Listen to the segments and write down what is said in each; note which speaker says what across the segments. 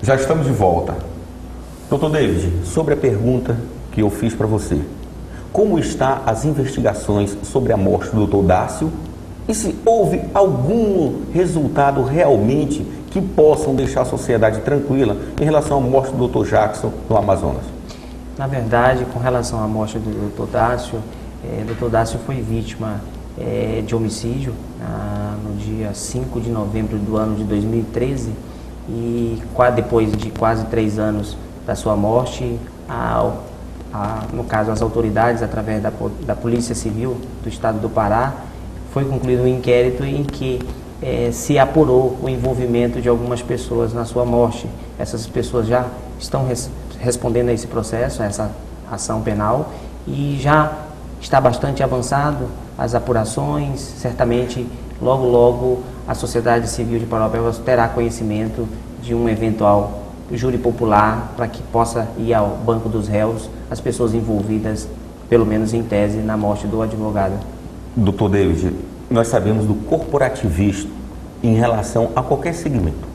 Speaker 1: Já estamos de volta. Doutor David, sobre a pergunta que eu fiz para você, como estão as investigações sobre a morte do Dr. Dácio e se houve algum resultado realmente que possam deixar a sociedade tranquila em relação à morte do Dr. Jackson no Amazonas?
Speaker 2: Na verdade, com relação à morte do Dr. Dácio, Dr. Dácio foi vítima de homicídio no dia 5 de novembro do ano de 2013 e depois de quase 3 anos da sua morte, no caso as autoridades, através da Polícia Civil do Estado do Pará, foi concluído um inquérito em que se apurou o envolvimento de algumas pessoas na sua morte. Essas pessoas já estão respondendo a esse processo, a essa ação penal, e já está bastante avançado as apurações. Certamente, logo a sociedade civil de Paraupebas terá conhecimento de um eventual júri popular para que possa ir ao banco dos réus as pessoas envolvidas, pelo menos em tese, na morte do advogado.
Speaker 1: Doutor David, nós sabemos do corporativismo em relação a qualquer segmento.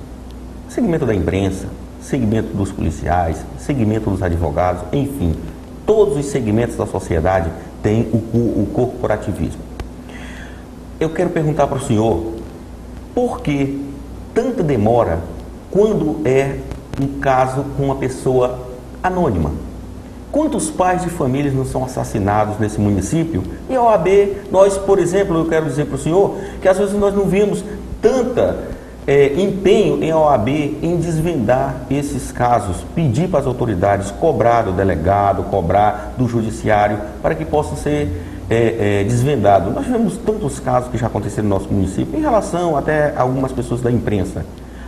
Speaker 1: Segmento da imprensa, segmento dos policiais, segmento dos advogados, enfim, todos os segmentos da sociedade têm o corporativismo. Eu quero perguntar para o senhor, por que tanta demora quando é um caso com uma pessoa anônima? Quantos pais de famílias não são assassinados nesse município? E a OAB, nós, por exemplo, eu quero dizer para o senhor que às vezes nós não vimos tanta empenho em OAB em desvendar esses casos, pedir para as autoridades, cobrar do delegado, cobrar do judiciário, para que possam ser desvendados. Nós vemos tantos casos que já aconteceram no nosso município, em relação até a algumas pessoas da imprensa.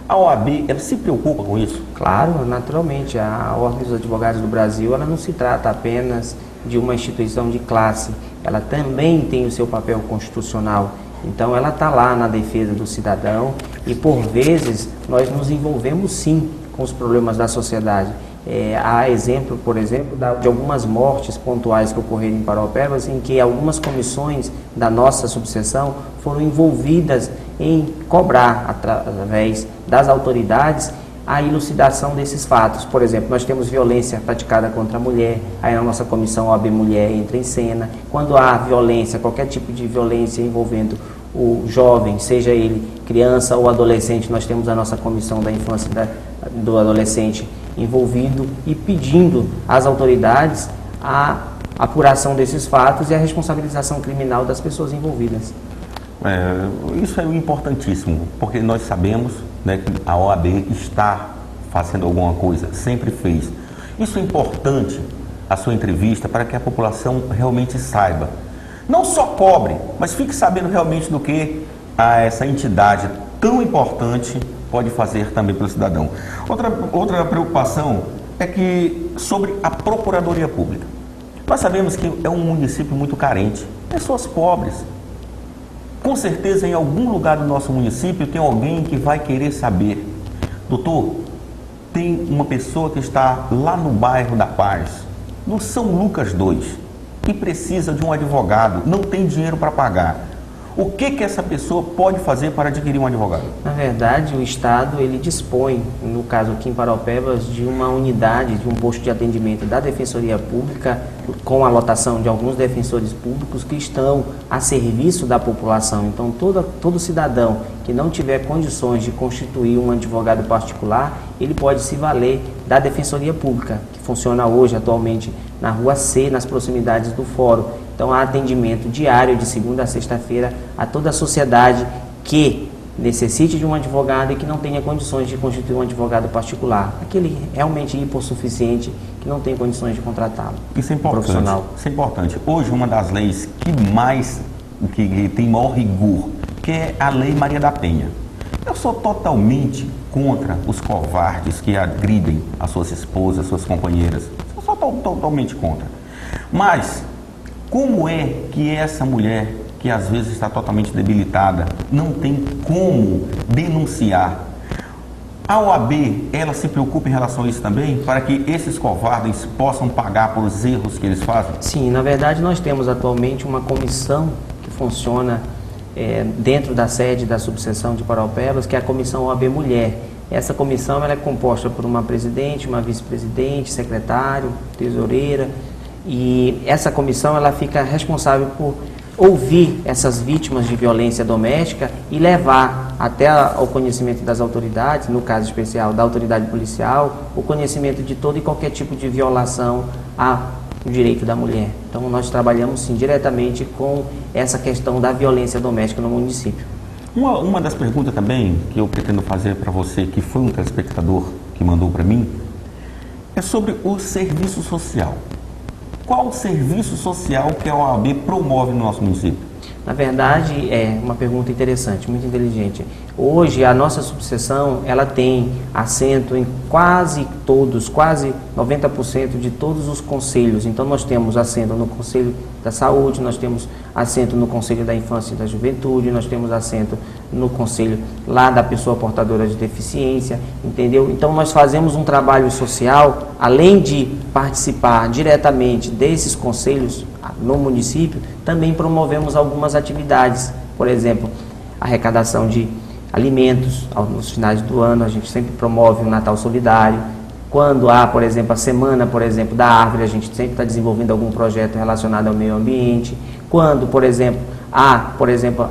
Speaker 1: A OAB, ela se preocupa com isso?
Speaker 2: Claro, naturalmente. A Ordem dos Advogados do Brasil, ela não se trata apenas de uma instituição de classe, ela também tem o seu papel constitucional. Então ela está lá na defesa do cidadão e por vezes nós nos envolvemos sim com os problemas da sociedade. Há exemplo, por exemplo, de algumas mortes pontuais que ocorreram em Paraupebas em que algumas comissões da nossa subseção foram envolvidas em cobrar através das autoridades a elucidação desses fatos. Por exemplo, nós temos violência praticada contra a mulher, aí a nossa comissão OAB Mulher entra em cena. Quando há violência, qualquer tipo de violência envolvendo o jovem, seja ele criança ou adolescente, nós temos a nossa comissão da infância e do adolescente envolvido e pedindo às autoridades a apuração desses fatos e a responsabilização criminal das pessoas envolvidas.
Speaker 1: Isso é importantíssimo, porque nós sabemos, né, que a OAB está fazendo alguma coisa, sempre fez. Isso é importante, a sua entrevista, para que a população realmente saiba. Não só cobre, mas fique sabendo realmente do que essa entidade tão importante pode fazer também pelo cidadão. Outra preocupação é que sobre a Procuradoria Pública. Nós sabemos que é um município muito carente, pessoas pobres. Com certeza, em algum lugar do nosso município tem alguém que vai querer saber: doutor, tem uma pessoa que está lá no bairro da Paz, no São Lucas 2, e precisa de um advogado, não tem dinheiro para pagar. O que essa pessoa pode fazer para adquirir um advogado?
Speaker 2: Na verdade, o Estado ele dispõe, no caso aqui em Paraupebas, de uma unidade, de um posto de atendimento da Defensoria Pública, com a lotação de alguns defensores públicos que estão a serviço da população. Então, todo cidadão que não tiver condições de constituir um advogado particular, ele pode se valer da Defensoria Pública, que funciona hoje, atualmente, na Rua C, nas proximidades do Fórum. Então, há atendimento diário, de segunda a sexta-feira, a toda a sociedade que necessite de um advogado e que não tenha condições de constituir um advogado particular. Aquele realmente hipossuficiente que não tem condições de contratá-lo.
Speaker 1: Isso é importante. Profissional. Isso é importante. Hoje, uma das leis que tem maior rigor, que é a Lei Maria da Penha. Eu sou totalmente contra os covardes que agridem as suas esposas, suas companheiras. Eu sou totalmente contra. Mas como é que essa mulher, que às vezes está totalmente debilitada, não tem como denunciar? A OAB, ela se preocupa em relação a isso também, para que esses covardes possam pagar pelos erros que eles fazem?
Speaker 2: Sim, na verdade nós temos atualmente uma comissão que funciona dentro da sede da subseção de Paraupebas, que é a Comissão OAB Mulher. Essa comissão ela é composta por uma presidente, uma vice-presidente, secretário, tesoureira, e essa comissão ela fica responsável por ouvir essas vítimas de violência doméstica e levar até ao conhecimento das autoridades, no caso especial da autoridade policial, o conhecimento de todo e qualquer tipo de violação ao direito da mulher. Então nós trabalhamos sim diretamente com essa questão da violência doméstica no município.
Speaker 1: Uma das perguntas também que eu pretendo fazer para você, que foi um telespectador que mandou para mim, é sobre o serviço social. Qual o serviço social que a OAB promove no nosso município?
Speaker 2: Na verdade, é uma pergunta interessante, muito inteligente. Hoje, a nossa subseção, ela tem assento em quase 90% de todos os conselhos. Então, nós temos assento no Conselho da Saúde, nós temos assento no Conselho da Infância e da Juventude, nós temos assento no Conselho lá da pessoa portadora de deficiência, entendeu? Então, nós fazemos um trabalho social, além de participar diretamente desses conselhos no município, também promovemos algumas atividades, por exemplo, arrecadação de alimentos nos finais do ano, a gente sempre promove o Natal Solidário. Quando há, por exemplo, a semana, por exemplo, da árvore, a gente sempre está desenvolvendo algum projeto relacionado ao meio ambiente. Quando, por exemplo, há,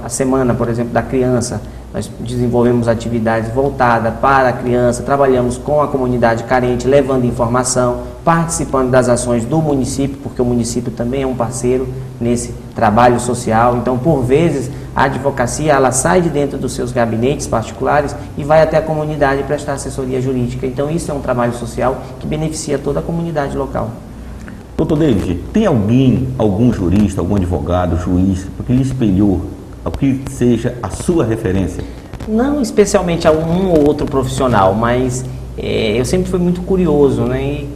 Speaker 2: a semana, por exemplo, da criança, nós desenvolvemos atividades voltadas para a criança, trabalhamos com a comunidade carente, levando informação, participando das ações do município, porque o município também é um parceiro nesse trabalho social. Então, por vezes, a advocacia ela sai de dentro dos seus gabinetes particulares e vai até a comunidade prestar assessoria jurídica. Então, isso é um trabalho social que beneficia toda a comunidade local.
Speaker 1: Doutor David, tem algum jurista, algum advogado, juiz, que lhe espelhou, o que seja a sua referência?
Speaker 2: Não especialmente a um ou outro profissional, mas eu sempre fui muito curioso, né? E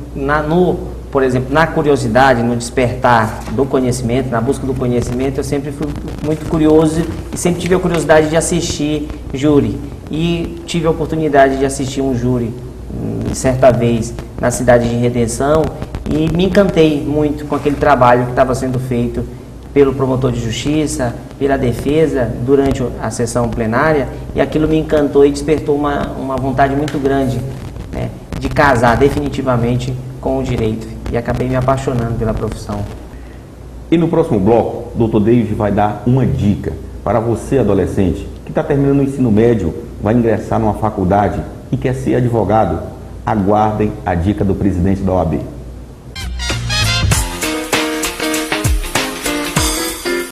Speaker 2: por exemplo, na curiosidade, no despertar do conhecimento, na busca do conhecimento, eu sempre fui muito curioso e sempre tive a curiosidade de assistir júri. E tive a oportunidade de assistir um júri, certa vez, na cidade de Redenção, e me encantei muito com aquele trabalho que estava sendo feito pelo promotor de justiça, pela defesa, durante a sessão plenária, e aquilo me encantou e despertou uma vontade muito grande, né, de casar definitivamente com o direito, e acabei me apaixonando pela profissão.
Speaker 1: E no próximo bloco, o Dr. David vai dar uma dica para você, adolescente, que está terminando o ensino médio, vai ingressar numa faculdade e quer ser advogado. Aguardem a dica do presidente da OAB.